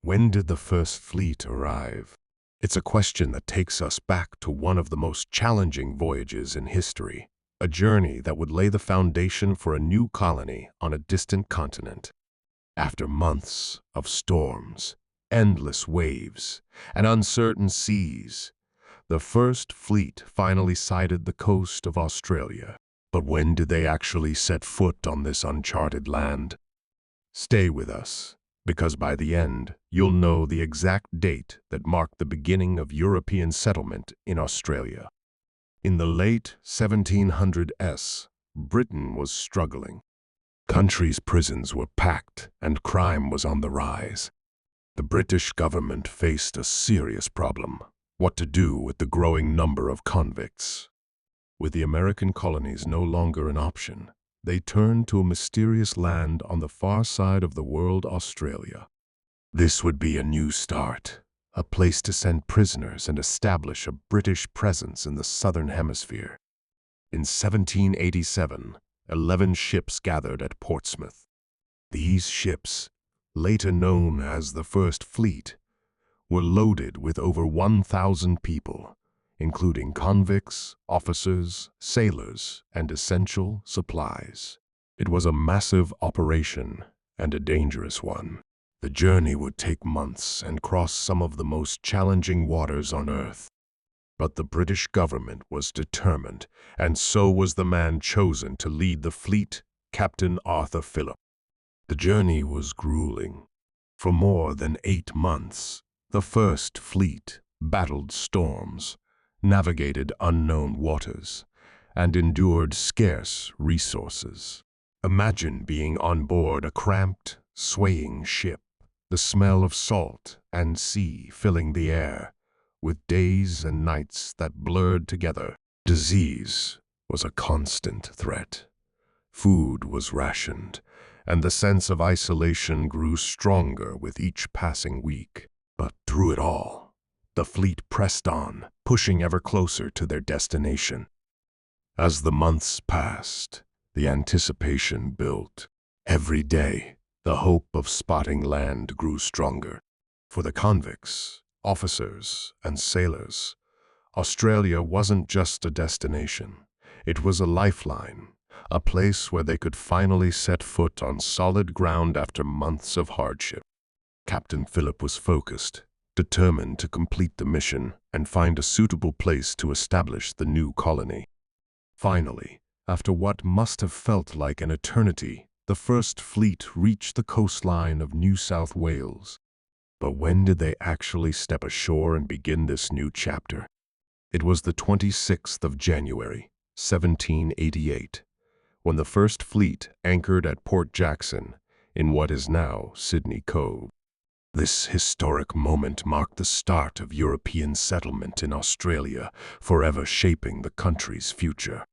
When did the first fleet arrive? It's a question that takes us back to one of the most challenging voyages in history, a journey that would lay the foundation for a new colony on a distant continent. After months of storms, endless waves, and uncertain seas, the first fleet finally sighted the coast of Australia. But when did they actually set foot on this uncharted land? Stay with us, because by the end, you'll know the exact date that marked the beginning of European settlement in Australia. In the late 1700s, Britain was struggling. Country's prisons were packed and crime was on the rise. The British government faced a serious problem: what to do with the growing number of convicts. With the American colonies no longer an option, they turned to a mysterious land on the far side of the world, Australia. This would be a new start, a place to send prisoners and establish a British presence in the southern hemisphere. In 1787, 11 ships gathered at Portsmouth. These ships, later known as the First Fleet, were loaded with over 1,000 people, including convicts, officers, sailors, and essential supplies. It was a massive operation and a dangerous one. The journey would take months and cross some of the most challenging waters on Earth. But the British government was determined, and so was the man chosen to lead the fleet, Captain Arthur Phillip. The journey was grueling. For more than 8 months, the First Fleet battled storms, navigated unknown waters, and endured scarce resources. Imagine being on board a cramped, swaying ship, the smell of salt and sea filling the air, with days and nights that blurred together. Disease was a constant threat. Food was rationed, and the sense of isolation grew stronger with each passing week. But through it all, the fleet pressed on, pushing ever closer to their destination. As the months passed, the anticipation built. Every day, the hope of spotting land grew stronger. For the convicts, officers, and sailors, Australia wasn't just a destination. It was a lifeline, a place where they could finally set foot on solid ground after months of hardship. Captain Phillip was focused, determined to complete the mission and find a suitable place to establish the new colony. Finally, after what must have felt like an eternity, the First Fleet reached the coastline of New South Wales. But when did they actually step ashore and begin this new chapter? It was the 26th of January, 1788, when the First Fleet anchored at Port Jackson in what is now Sydney Cove. This historic moment marked the start of European settlement in Australia, forever shaping the country's future.